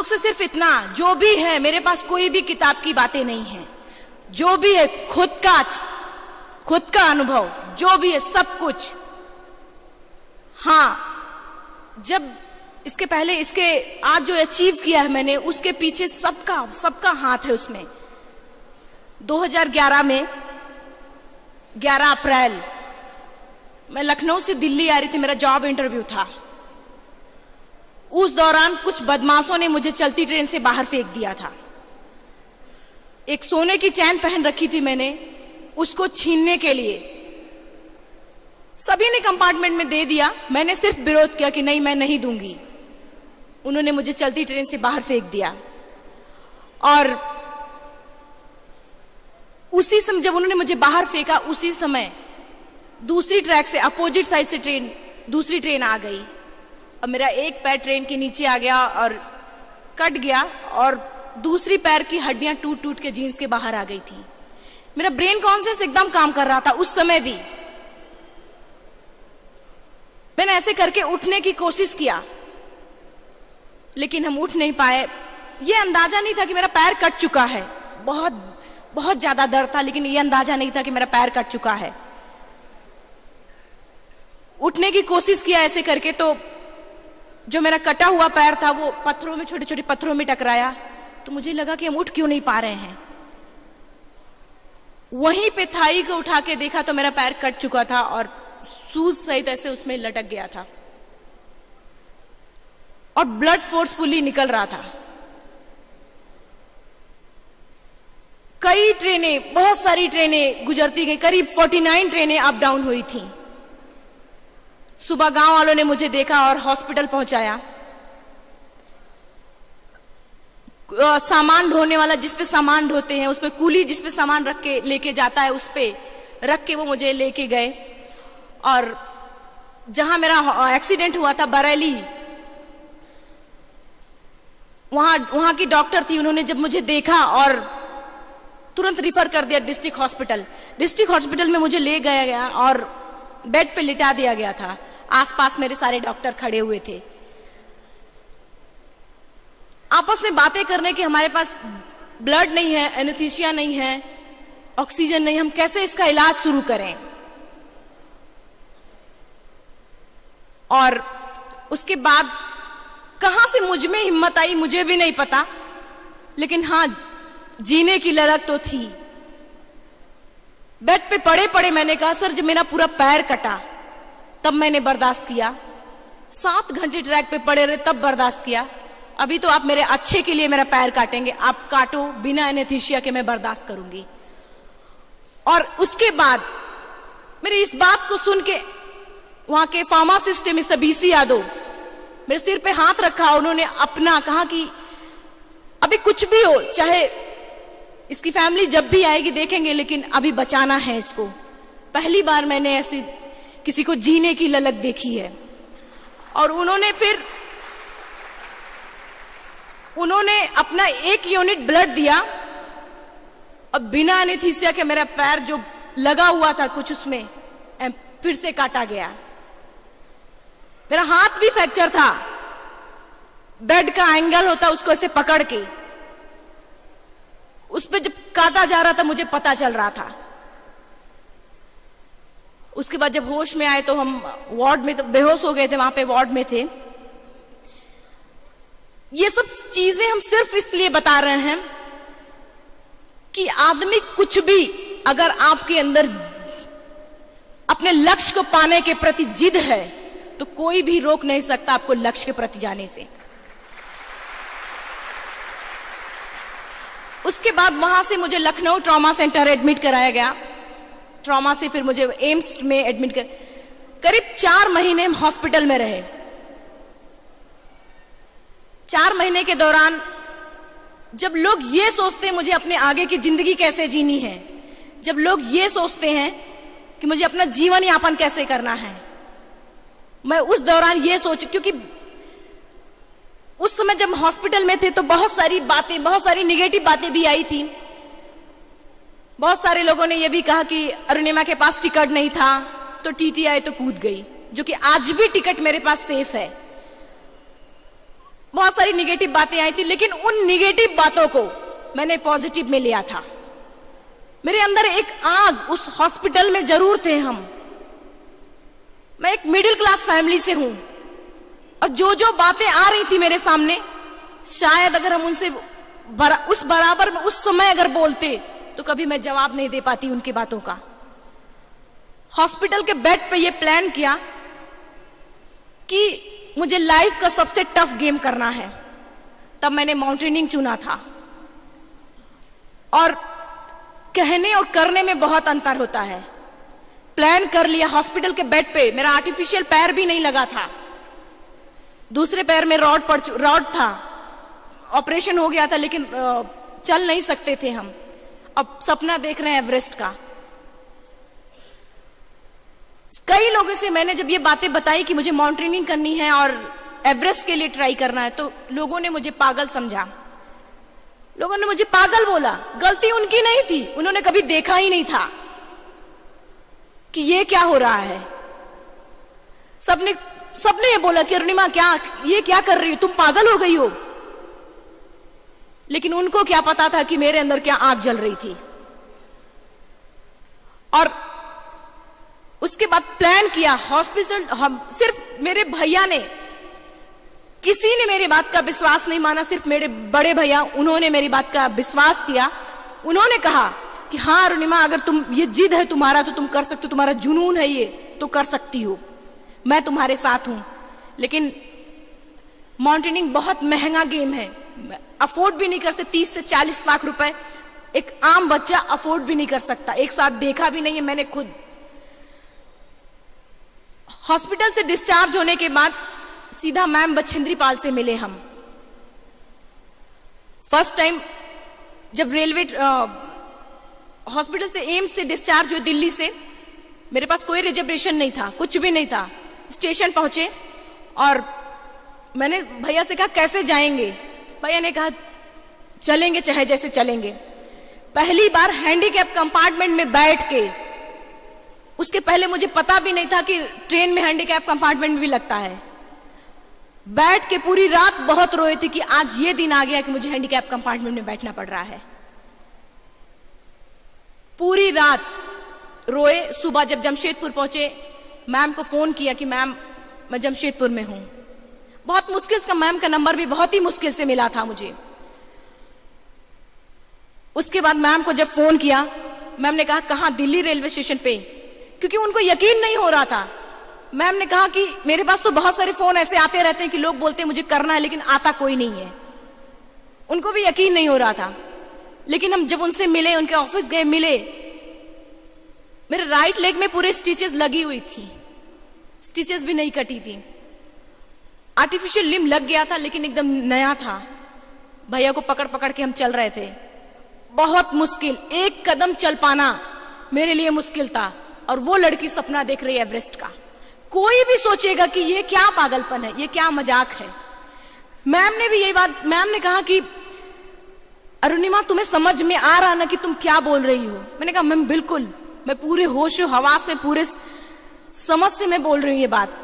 लोग से सिर्फ इतना, जो भी है मेरे पास कोई भी किताब की बातें नहीं है, जो भी है खुद का अनुभव, जो भी है सब कुछ। हाँ, जब इसके पहले इसके आज जो अचीव किया है मैंने, उसके पीछे सबका हाथ है उसमें। 2011 में 11 अप्रैल मैं लखनऊ से दिल्ली आ रही थी, मेरा जॉब इंटरव्यू था। उस दौरान कुछ बदमाशों ने मुझे चलती ट्रेन से बाहर फेंक दिया था। एक सोने की चैन पहन रखी थी मैंने, उसको छीनने के लिए सभी ने कंपार्टमेंट में दे दिया, मैंने सिर्फ विरोध किया कि नहीं, मैं नहीं दूंगी। उन्होंने मुझे चलती ट्रेन से बाहर फेंक दिया। और उसी समय जब उन्होंने मुझे बाहर फेंका, उसी समय दूसरी ट्रैक से अपोजिट साइड से दूसरी ट्रेन आ गई। अब मेरा एक पैर ट्रेन के नीचे आ गया और कट गया, और दूसरी पैर की हड्डियां टूट टूट के जीन्स के बाहर आ गई थी। मेरा ब्रेन कॉन्शियस एकदम काम कर रहा था उस समय भी। मैंने ऐसे करके उठने की कोशिश किया, लेकिन हम उठ नहीं पाए। ये अंदाजा नहीं था कि मेरा पैर कट चुका है। बहुत ज्यादा दर्द था, लेकिन ये अंदाजा नहीं था कि मेरा पैर कट चुका है। उठने की कोशिश किया ऐसे करके, तो जो मेरा कटा हुआ पैर था वो पत्थरों में, छोटे छोटे पत्थरों में टकराया। तो मुझे लगा कि हम उठ क्यों नहीं पा रहे हैं। वहीं पे थाई को उठा के देखा तो मेरा पैर कट चुका था और सूज सहित ऐसे उसमें लटक गया था, और ब्लड फोर्सफुली निकल रहा था। कई ट्रेनें, बहुत सारी ट्रेनें गुजरती गई, करीब 49 ट्रेनें अप डाउन हुई थी। सुबह गांव वालों ने मुझे देखा और हॉस्पिटल पहुंचाया। सामान ढोने वाला, जिसपे सामान ढोते हैं, उसपे कूली जिसपे सामान रख के लेके जाता है, उसपे रख के वो मुझे लेके गए। और जहां मेरा एक्सीडेंट हुआ था बरेली, वहां की डॉक्टर थी, उन्होंने जब मुझे देखा और तुरंत रिफर कर दिया डिस्ट्रिक्ट हॉस्पिटल। डिस्ट्रिक्ट हॉस्पिटल में मुझे ले गया गया और बेड पे लिटा दिया गया था। आसपास मेरे सारे डॉक्टर खड़े हुए थे। आपस में बातें करने की, हमारे पास ब्लड नहीं है, एनेस्थीसिया नहीं है, ऑक्सीजन नहीं, हम कैसे इसका इलाज शुरू करें। और उसके बाद कहां से मुझ में हिम्मत आई मुझे भी नहीं पता, लेकिन हां, जीने की ललक तो थी। बेड पे पड़े पड़े मैंने कहा, सर जब मेरा पूरा पैर कटा तब मैंने बर्दाश्त किया, 7 घंटे ट्रैक पे पड़े रहे तब बर्दाश्त किया, अभी तो आप मेरे अच्छे के लिए मेरा पैर काटेंगे, आप काटो, बिना एनेस्थीसिया के मैं बर्दाश्त करूंगी। और उसके बाद मेरी इस बात को सुन के वहां के फार्मासिस्ट मिस्टर बीसी यादव मेरे सिर पे हाथ रखा, उन्होंने अपना कहा कि अभी कुछ भी हो, चाहे इसकी फैमिली जब भी आएगी देखेंगे, लेकिन अभी बचाना है इसको। पहली बार मैंने ऐसी किसी को जीने की ललक देखी है। और उन्होंने अपना 1 यूनिट ब्लड दिया, अब बिना एनेस्थीसिया के मेरा पैर जो लगा हुआ था कुछ, उसमें फिर से काटा गया। मेरा हाथ भी फ्रैक्चर था, बेड का एंगल होता उसको ऐसे पकड़ के उस पे जब काटा जा रहा था मुझे पता चल रहा था। उसके बाद जब होश में आए तो हम वार्ड में, तो बेहोश हो गए थे, वहां पे वार्ड में थे। ये सब चीजें हम सिर्फ इसलिए बता रहे हैं कि आदमी कुछ भी, अगर आपके अंदर अपने लक्ष्य को पाने के प्रति जिद है तो कोई भी रोक नहीं सकता आपको लक्ष्य के प्रति जाने से। उसके बाद वहां से मुझे लखनऊ ट्रॉमा सेंटर एडमिट कराया गया। ट्रॉमा से फिर मुझे एम्स में एडमिट करीब 4 महीने हम हॉस्पिटल में रहे। 4 महीने के दौरान जब लोग ये सोचते हैं मुझे अपने आगे की जिंदगी कैसे जीनी है, जब लोग ये सोचते हैं कि मुझे अपना जीवन यापन कैसे करना है, मैं उस दौरान ये सोच, क्योंकि उस समय जब हॉस्पिटल में थे तो बहुत सारी बातें, बहुत सारी निगेटिव बातें भी आई थी। बहुत सारे लोगों ने यह भी कहा कि अरुणिमा के पास टिकट नहीं था तो टीटी आई तो कूद गई, जो कि आज भी टिकट मेरे पास सेफ है। बहुत सारी निगेटिव बातें आई थी, लेकिन उन निगेटिव बातों को मैंने पॉजिटिव में लिया था। मेरे अंदर एक आग उस हॉस्पिटल में जरूर थे हम। मैं एक मिडिल क्लास फैमिली से हूं, और जो जो बातें आ रही थी मेरे सामने, शायद अगर हम उनसे उस बराबर में उस समय अगर बोलते तो कभी मैं जवाब नहीं दे पाती उनकी बातों का। हॉस्पिटल के बेड पे ये प्लान किया कि मुझे लाइफ का सबसे टफ गेम करना है, तब मैंने माउंटेनिंग चुना था। और कहने और करने में बहुत अंतर होता है। प्लान कर लिया, हॉस्पिटल के बेड पे मेरा आर्टिफिशियल पैर भी नहीं लगा था, दूसरे पैर में रॉड था, ऑपरेशन हो गया था, लेकिन चल नहीं सकते थे हम। अब सपना देख रहे हैं एवरेस्ट का। कई लोगों से मैंने जब ये बातें बताई कि मुझे माउंटेनिंग करनी है और एवरेस्ट के लिए ट्राई करना है, तो लोगों ने मुझे पागल समझा, लोगों ने मुझे पागल बोला। गलती उनकी नहीं थी, उन्होंने कभी देखा ही नहीं था कि ये क्या हो रहा है। सबने ये बोला कि अरुणिमा ये क्या कर रही हो, तुम पागल हो गई हो। लेकिन उनको क्या पता था कि मेरे अंदर क्या आग जल रही थी। और उसके बाद प्लान किया हॉस्पिटल। हम सिर्फ मेरे भैया ने, किसी ने मेरी बात का विश्वास नहीं माना, सिर्फ मेरे बड़े भैया, उन्होंने मेरी बात का विश्वास किया। उन्होंने कहा कि हाँ अरुणिमा, अगर तुम ये जिद है तुम्हारा तो तुम कर सकते हो, तुम्हारा जुनून है ये तो कर सकती हो, मैं तुम्हारे साथ हूं। लेकिन माउंटेनिंग बहुत महंगा गेम है, अफोर्ड भी नहीं कर सकते। 30 से 40 लाख रुपए एक आम बच्चा अफोर्ड भी नहीं कर सकता, एक साथ देखा भी नहीं है मैंने खुद। हॉस्पिटल से डिस्चार्ज होने के बाद सीधा मैम बछेंद्री पाल से मिले हम। फर्स्ट टाइम जब रेलवे हॉस्पिटल से, एम्स से डिस्चार्ज हुए दिल्ली से, मेरे पास कोई रिजर्वेशन नहीं था, कुछ भी नहीं था। स्टेशन पहुंचे और मैंने भैया से कहा कैसे जाएंगे। भैया ने कहा चलेंगे चाहे जैसे चलेंगे। पहली बार हैंडीकैप कंपार्टमेंट में बैठ के, उसके पहले मुझे पता भी नहीं था कि ट्रेन में हैंडीकैप कंपार्टमेंट भी लगता है। बैठ के पूरी रात बहुत रोए थे कि आज ये दिन आ गया कि मुझे हैंडीकैप कंपार्टमेंट में बैठना पड़ रहा है। पूरी रात रोए। सुबह जब जमशेदपुर पहुंचे, मैम को फोन किया कि मैम मैं जमशेदपुर में हूं। बहुत मुश्किल से मैम का नंबर भी बहुत ही मुश्किल से मिला था मुझे। उसके बाद मैम को जब फोन किया, मैम ने कहा कहां, दिल्ली रेलवे स्टेशन पे, क्योंकि उनको यकीन नहीं हो रहा था। मैम ने कहा कि मेरे पास तो बहुत सारे फोन ऐसे आते रहते हैं कि लोग बोलते हैं मुझे करना है, लेकिन आता कोई नहीं है। उनको भी यकीन नहीं हो रहा था। लेकिन हम जब उनसे मिले, उनके ऑफिस गए, मिले, मेरे राइट लेग में पूरे स्टिचेस लगी हुई थी, स्टिचेस भी नहीं कटी थी। आर्टिफिशियल लिम्ब लग गया था लेकिन एकदम नया था। भैया को पकड़ पकड़ के हम चल रहे थे, बहुत मुश्किल। एक कदम चल पाना मेरे लिए मुश्किल था। और वो लड़की सपना देख रही है एवरेस्ट का। कोई भी सोचेगा कि ये क्या पागलपन है, ये क्या मजाक है। मैम ने भी यही बात, मैम ने कहा कि अरुणिमा तुम्हें समझ में आ रहा ना कि तुम क्या बोल रही हो। मैंने कहा मैम बिल्कुल, मैं पूरे होश हवास में, पूरे समझ से मैं बोल रही हूं ये बात।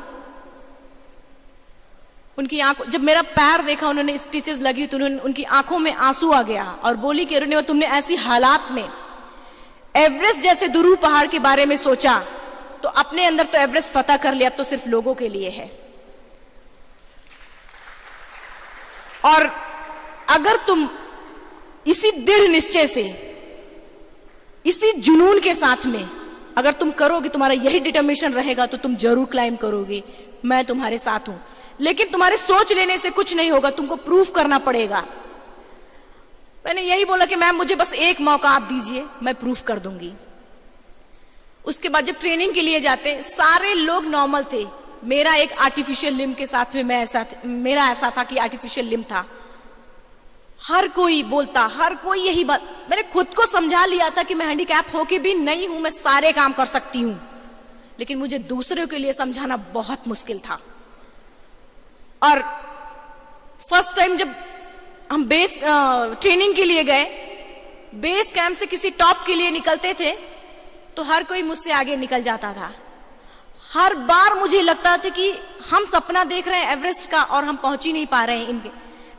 उनकी आंखों, जब मेरा पैर देखा, उन्होंने स्टिचेस लगी तो उनकी आंखों में आंसू आ गया और बोली कि अरुणिमा तुमने ऐसी हालात में एवरेस्ट जैसे दुरू पहाड़ के बारे में सोचा तो अपने अंदर तो एवरेस्ट फतह कर लिया, अब तो सिर्फ लोगों के लिए है। और अगर तुम इसी दृढ़ निश्चय से, इसी जुनून के साथ में अगर तुम करोगे, तुम्हारा यही डिटर्मिनेशन रहेगा, तो तुम जरूर क्लाइम करोगे। मैं तुम्हारे साथ हूं। लेकिन तुम्हारे सोच लेने से कुछ नहीं होगा, तुमको प्रूफ करना पड़ेगा। मैंने यही बोला कि मैम मुझे बस एक मौका आप दीजिए, मैं प्रूफ कर दूंगी। उसके बाद जब ट्रेनिंग के लिए जाते, सारे लोग नॉर्मल थे, मेरा एक आर्टिफिशियल लिम्ब के साथ में मेरा ऐसा था कि आर्टिफिशियल लिम्ब था। हर कोई बोलता, हर कोई यही बात। मैंने खुद को समझा लिया था कि मैं हैंडीकैप होके भी नहीं हूं, मैं सारे काम कर सकती हूं। लेकिन मुझे दूसरों के लिए समझाना बहुत मुश्किल था। और फर्स्ट टाइम जब हम बेस ट्रेनिंग के लिए गए, बेस कैंप से किसी टॉप के लिए निकलते थे तो हर कोई मुझसे आगे निकल जाता था। हर बार मुझे लगता था कि हम सपना देख रहे हैं एवरेस्ट का और हम पहुंच ही नहीं पा रहे हैं इनके।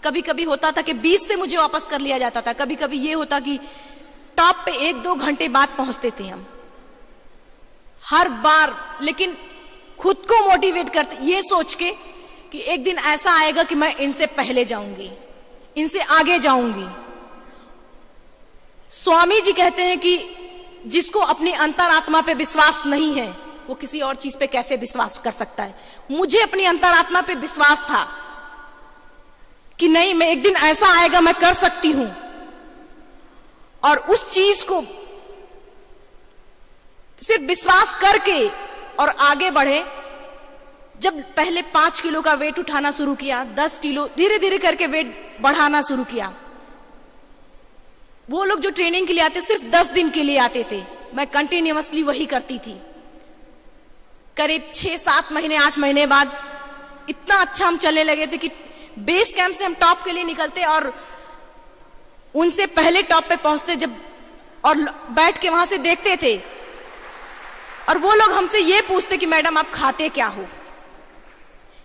कभी कभी होता था कि 20 से मुझे वापस कर लिया जाता था, कभी कभी ये होता कि टॉप पे 1-2 घंटे बाद पहुंचते थे हम हर बार। लेकिन खुद को मोटिवेट करते ये सोच के कि एक दिन ऐसा आएगा कि मैं इनसे पहले जाऊंगी, इनसे आगे जाऊंगी। स्वामी जी कहते हैं कि जिसको अपनी अंतरात्मा पे विश्वास नहीं है वो किसी और चीज पे कैसे विश्वास कर सकता है। मुझे अपनी अंतरात्मा पे विश्वास था कि नहीं, मैं एक दिन ऐसा आएगा मैं कर सकती हूं, और उस चीज को सिर्फ विश्वास करके और आगे बढ़े। जब पहले 5 किलो का वेट उठाना शुरू किया, 10 किलो, धीरे धीरे करके वेट बढ़ाना शुरू किया। वो लोग जो ट्रेनिंग के लिए आते सिर्फ 10 दिन के लिए आते थे, मैं कंटिन्यूअसली वही करती थी। करीब 6-7 महीने 8 महीने बाद इतना अच्छा हम चलने लगे थे कि बेस कैंप से हम टॉप के लिए निकलते और उनसे पहले टॉप पे पहुंचते, जब और बैठ के वहां से देखते थे और वो लोग हमसे ये पूछते कि मैडम आप खाते क्या हो,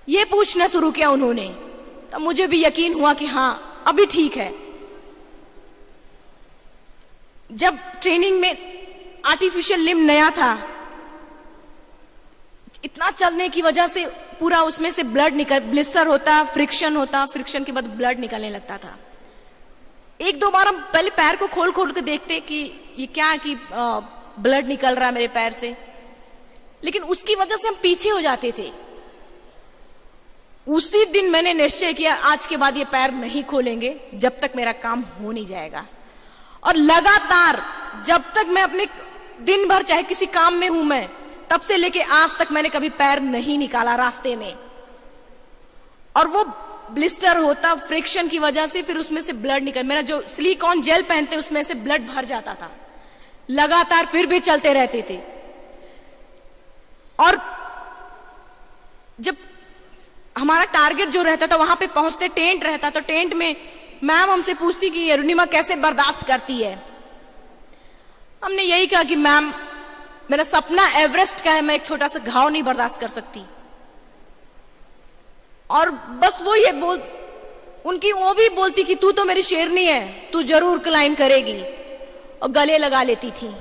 ये पूछना शुरू किया उन्होंने। तब मुझे भी यकीन हुआ कि हाँ अभी ठीक है। जब ट्रेनिंग में आर्टिफिशियल लिम्ब नया था, इतना चलने की वजह से पूरा उसमें से ब्लड निकल, ब्लिस्टर होता, फ्रिक्शन के बाद ब्लड निकलने लगता था। 1-2 बार हम पहले पैर को खोल खोल के देखते कि ये क्या है कि ब्लड निकल रहा है मेरे पैर से, लेकिन उसकी वजह से हम पीछे हो जाते थे। उसी दिन मैंने निश्चय किया आज के बाद ये पैर नहीं खोलेंगे जब तक मेरा काम हो नहीं जाएगा। और लगातार जब तक मैं अपने दिन भर चाहे किसी काम में हूं, मैं तब से लेके आज तक मैंने कभी पैर नहीं निकाला रास्ते में। और वो ब्लिस्टर होता फ्रिक्शन की वजह से, फिर उसमें से ब्लड निकल, मेरा जो सिलिकॉन जेल पहनते उसमें से ब्लड भर जाता था। लगातार फिर भी चलते रहते थे। और जब हमारा टारगेट जो रहता था वहां पे पहुंचते टेंट रहता, तो टेंट में मैम हमसे पूछती कि अरुणिमा कैसे बर्दाश्त करती है। हमने यही कहा कि मैम मेरा सपना एवरेस्ट का है, मैं एक छोटा सा घाव नहीं बर्दाश्त कर सकती। और बस वो ये वो भी बोलती कि तू तो मेरी शेरनी है, तू जरूर क्लाइंब करेगी, और गले लगा लेती थी।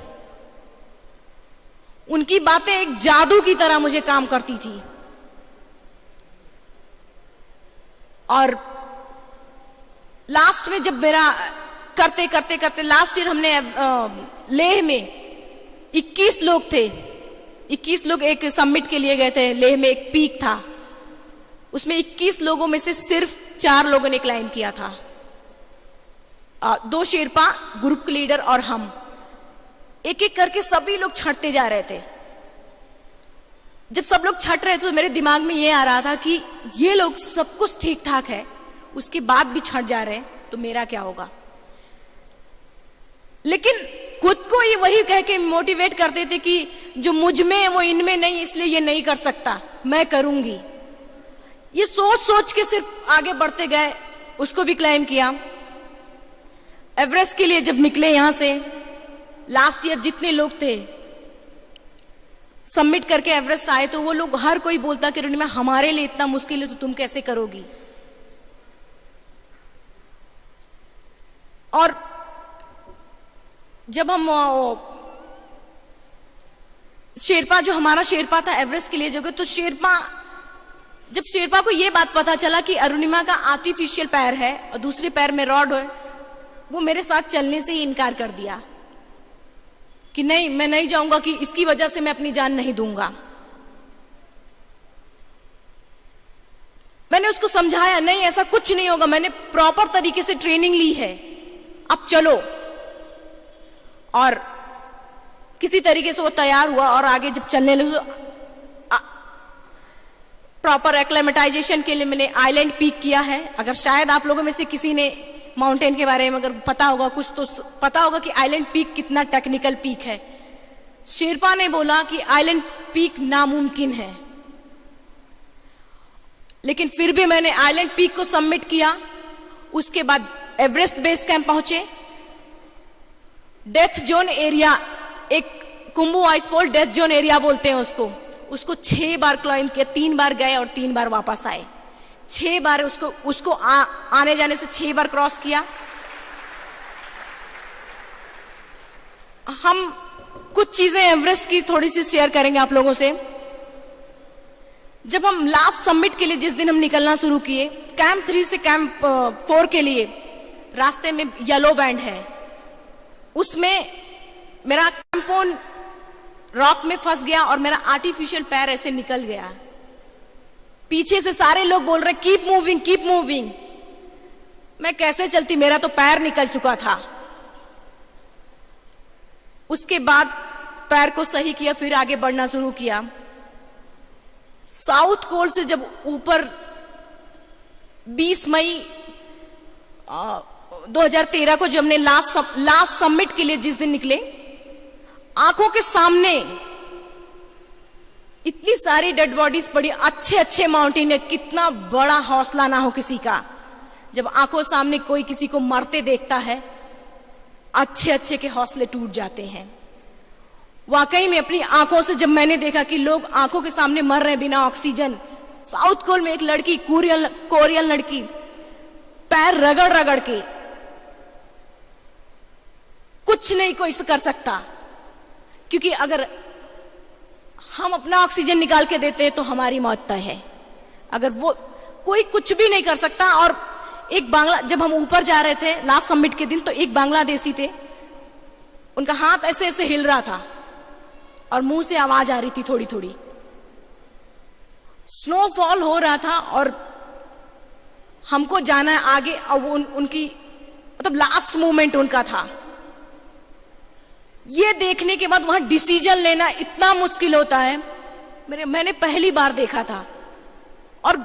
उनकी बातें एक जादू की तरह मुझे काम करती थी। और लास्ट में जब मेरा करते करते करते लास्ट ईयर हमने लेह में 21 लोग थे, 21 लोग एक समिट के लिए गए थे। लेह में एक पीक था, उसमें 21 लोगों में से सिर्फ 4 लोगों ने क्लाइंब किया था। 2 शेरपा, ग्रुप लीडर और हम। एक एक करके सभी लोग छटते जा रहे थे। जब सब लोग छट रहे थे तो मेरे दिमाग में ये आ रहा था कि ये लोग सब कुछ ठीक ठाक है, उसके बाद भी छट जा रहे हैं, तो मेरा क्या होगा। लेकिन खुद को ये वही कह के मोटिवेट करते थे कि जो मुझ में है वो इनमें नहीं, इसलिए ये नहीं कर सकता, मैं करूंगी। ये सोच सोच के सिर्फ आगे बढ़ते गए। उसको भी क्लाइंब किया। एवरेस्ट के लिए जब निकले यहां से, लास्ट ईयर जितने लोग थे सबमिट करके एवरेस्ट आए, तो वो लोग हर कोई बोलता कि अरुणिमा हमारे लिए इतना मुश्किल है तो तुम कैसे करोगी। और जब हम शेरपा, जो हमारा शेरपा था एवरेस्ट के लिए जगह, तो जब शेरपा को यह बात पता चला कि अरुणिमा का आर्टिफिशियल पैर है और दूसरे पैर में रॉड है, वो मेरे साथ चलने से ही इनकार कर दिया कि नहीं, मैं नहीं जाऊंगा, कि इसकी वजह से मैं अपनी जान नहीं दूंगा। मैंने उसको समझाया, नहीं ऐसा कुछ नहीं होगा, मैंने प्रॉपर तरीके से ट्रेनिंग ली है, अब चलो। और किसी तरीके से वो तैयार हुआ और आगे जब चलने लगे, प्रॉपर एक्लेमेटाइजेशन के लिए मैंने आइलैंड पीक किया है। अगर शायद आप लोगों में से किसी ने माउंटेन के बारे में अगर पता होगा कुछ, तो पता होगा कि आइलैंड पीक कितना टेक्निकल पीक है। शेरपा ने बोला कि आइलैंड पीक नामुमकिन है, लेकिन फिर भी मैंने आइलैंड पीक को सबमिट किया। उसके बाद एवरेस्ट बेस कैंप पहुंचे। डेथ जोन एरिया, एक कुंभू आइसफॉल डेथ जोन एरिया बोलते हैं उसको, उसको 6 बार क्लाइंब किया, 3 बार गए और 3 बार वापस आए। 6 बार उसको आने जाने से 6 बार क्रॉस किया। हम कुछ चीजें एवरेस्ट की थोड़ी सी शेयर करेंगे आप लोगों से। जब हम लास्ट समिट के लिए जिस दिन हम निकलना शुरू किए, कैंप 3 से कैंप 4 के लिए रास्ते में येलो बैंड है, उसमें मेरा क्रैम्पोन रॉक में फंस गया और मेरा आर्टिफिशियल पैर ऐसे निकल गया। पीछे से सारे लोग बोल रहे कीप मूविंग कीप मूविंग। मैं कैसे चलती, मेरा तो पैर निकल चुका था। उसके बाद पैर को सही किया, फिर आगे बढ़ना शुरू किया। साउथ कोल से जब ऊपर 20 मई 2013 को जब हमने लास्ट समिट के लिए जिस दिन निकले, आंखों के सामने इतनी सारी डेड बॉडीज पड़ी, अच्छे अच्छे माउंटेन है। कितना बड़ा हौसला ना हो किसी का जब आंखों सामने कोई किसी को मरते देखता है, अच्छे अच्छे के हौसले टूट जाते हैं। वाकई में अपनी आंखों से जब मैंने देखा कि लोग आंखों के सामने मर रहे हैं बिना ऑक्सीजन। साउथ कोल में एक लड़की, कोरियन लड़की, पैर रगड़ रगड़ के, कुछ नहीं कोई कर सकता, क्योंकि अगर हम अपना ऑक्सीजन निकाल के देते हैं तो हमारी मौत तय है। अगर वो कोई कुछ भी नहीं कर सकता। और एक जब हम ऊपर जा रहे थे लास्ट समिट के दिन, तो एक बांग्लादेशी थे, उनका हाथ ऐसे ऐसे हिल रहा था और मुंह से आवाज आ रही थी थोड़ी थोड़ी। स्नोफॉल हो रहा था और हमको जाना है आगे, और वो उनकी मतलब लास्ट मोमेंट उनका था। ये देखने के बाद वहां डिसीजन लेना इतना मुश्किल होता है। मैंने पहली बार देखा था, और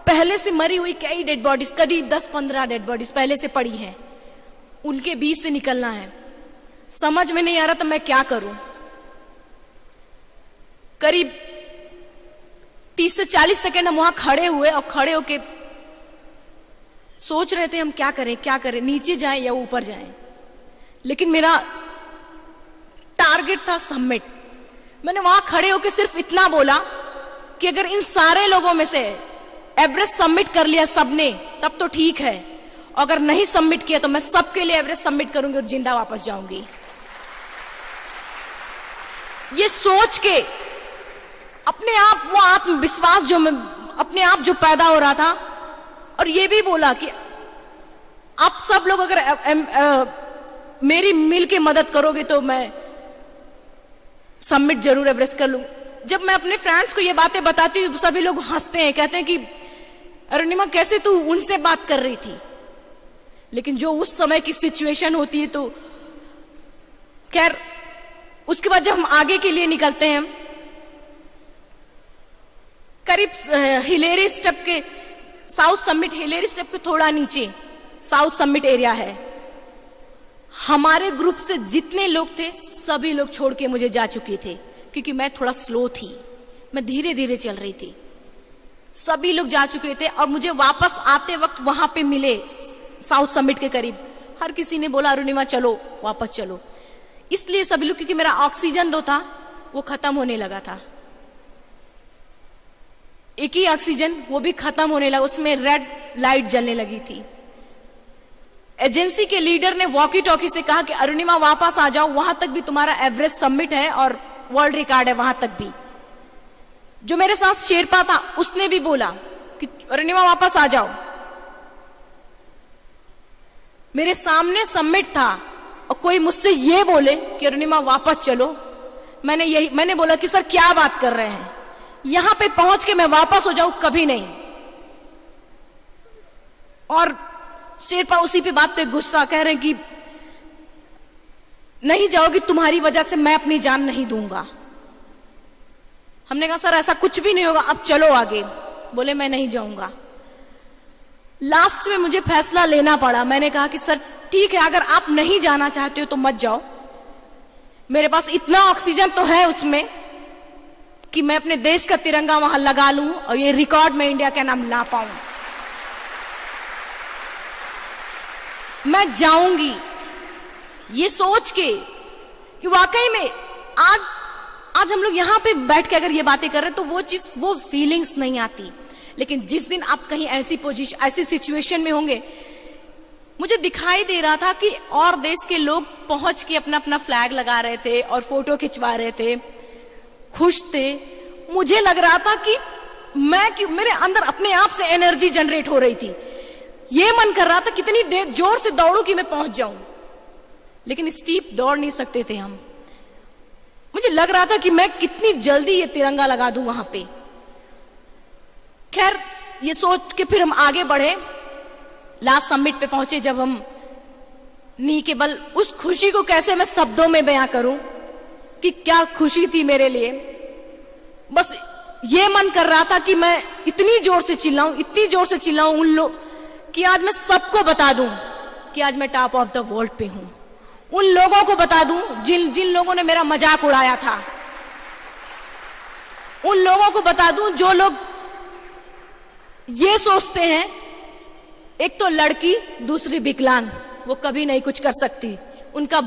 पहले से मरी हुई कई डेड बॉडीज, करीब 10-15 डेड बॉडीज पहले से पड़ी हैं, उनके बीच से निकलना है। समझ में नहीं आ रहा था मैं क्या करूं। करीब 30 से 40 सेकेंड हम वहां खड़े हुए, और खड़े होके सोच रहे थे हम क्या करें, नीचे जाएं या ऊपर जाएं। लेकिन मेरा टारगेट था समिट। मैंने वहां खड़े होकर सिर्फ इतना बोला कि अगर इन सारे लोगों में से एवरेस्ट सबमिट कर लिया सबने, तब तो ठीक है, अगर नहीं सबमिट किया तो मैं सबके लिए एवरेस्ट सबमिट करूंगी और जिंदा वापस जाऊंगी। ये सोच के अपने आप वो आत्मविश्वास जो अपने आप जो पैदा हो रहा था, और ये भी बोला कि आप सब लोग अगर मेरी मिल के मदद करोगे तो मैं सबमिट जरूर एवरेस्ट कर लूं। जब मैं अपने फ्रेंड्स को ये बातें बताती हूँ, सभी लोग हंसते हैं, कहते हैं कि अरुणिमा कैसे तू उनसे बात कर रही थी। लेकिन जो उस समय की सिचुएशन होती है, तो खैर उसके बाद जब हम आगे के लिए निकलते हैं, करीब हिलेरी स्टेप के साउथ समिट, हिलेरी स्टेप के थोड़ा नीचे साउथ समिट एरिया है। हमारे ग्रुप से जितने लोग थे सभी लोग छोड़ के मुझे जा चुके थे, क्योंकि मैं थोड़ा स्लो थी, मैं धीरे धीरे चल रही थी। सभी लोग जा चुके थे और मुझे वापस आते वक्त वहां पे मिले साउथ समिट के करीब। हर किसी ने बोला अरुणिमा चलो वापस चलो, इसलिए सभी लोग, क्योंकि मेरा ऑक्सीजन जो था वो खत्म होने लगा था। एक ही ऑक्सीजन, वो भी खत्म होने लगा, उसमें रेड लाइट जलने लगी थी। एजेंसी के लीडर ने वॉकी टॉकी से कहा कि अरुणिमा वापस आ जाओ, वहां तक भी तुम्हारा एवरेस्ट सबमिट है और वर्ल्ड रिकॉर्ड है, वहां तक भी। जो मेरे साथ शेरपा था उसने भी बोला कि अरुणिमा वापस आ जाओ। मेरे सामने सबमिट था और कोई मुझसे ये बोले कि अरुणिमा वापस चलो, मैंने बोला कि सर क्या बात कर रहे हैं, यहां पे पहुंच के मैं वापस हो जाऊं, कभी नहीं। और शेरपा उसी पे बात पे गुस्सा, कह रहे हैं कि नहीं जाओगी, तुम्हारी वजह से मैं अपनी जान नहीं दूंगा। हमने कहा सर ऐसा कुछ भी नहीं होगा, अब चलो आगे। बोले मैं नहीं जाऊंगा। लास्ट में मुझे फैसला लेना पड़ा। मैंने कहा कि सर ठीक है, अगर आप नहीं जाना चाहते हो तो मत जाओ, मेरे पास इतना ऑक्सीजन तो है उसमें कि मैं अपने देश का तिरंगा वहां लगा लूं और ये रिकॉर्ड में इंडिया का नाम ला पाऊं। मैं जाऊंगी, ये सोच के कि वाकई में आज आज हम लोग यहाँ पे बैठ के अगर ये बातें कर रहे हैं तो वो चीज, वो फीलिंग्स नहीं आती। लेकिन जिस दिन आप कहीं ऐसी पोजीशन, ऐसी सिचुएशन में होंगे, मुझे दिखाई दे रहा था कि और देश के लोग पहुंच के अपना अपना फ्लैग लगा रहे थे और फोटो खिंचवा रहे थे, खुश थे। मुझे लग रहा था कि मेरे अंदर अपने आप से एनर्जी जनरेट हो रही थी। ये मन कर रहा था कितनी देर जोर से दौड़ूं कि मैं पहुंच जाऊं, लेकिन स्टीप दौड़ नहीं सकते थे हम। मुझे लग रहा था कि मैं कितनी जल्दी ये तिरंगा लगा दूं वहां पे। खैर, ये सोच के फिर हम आगे बढ़े, लास्ट समिट पे पहुंचे। जब हम नी के बल, उस खुशी को कैसे मैं शब्दों में बयां करूं कि क्या खुशी थी मेरे लिए। बस ये मन कर रहा था कि मैं इतनी जोर से चिल्लाऊं, इतनी जोर से चिल्लाऊं उन लोग कि आज मैं सबको बता दूं कि आज मैं टॉप ऑफ द वर्ल्ड पे हूं। उन लोगों को बता दूं जिन लोगों ने मेरा मजाक उड़ाया था। उन लोगों को बता दूं जो लोग ये सोचते हैं, एक तो लड़की, दूसरी विकलांग, वो कभी नहीं कुछ कर सकती। उनका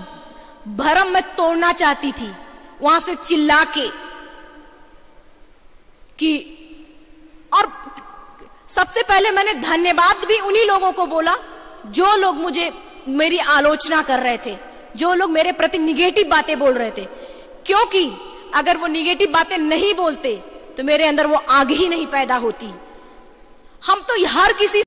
भरम मैं तोड़ना चाहती थी वहां से चिल्ला के कि। और सबसे पहले मैंने धन्यवाद भी उन्हीं लोगों को बोला जो लोग मुझे, मेरी आलोचना कर रहे थे, जो लोग मेरे प्रति निगेटिव बातें बोल रहे थे। क्योंकि अगर वो निगेटिव बातें नहीं बोलते तो मेरे अंदर वो आग ही नहीं पैदा होती। हम तो हर किसी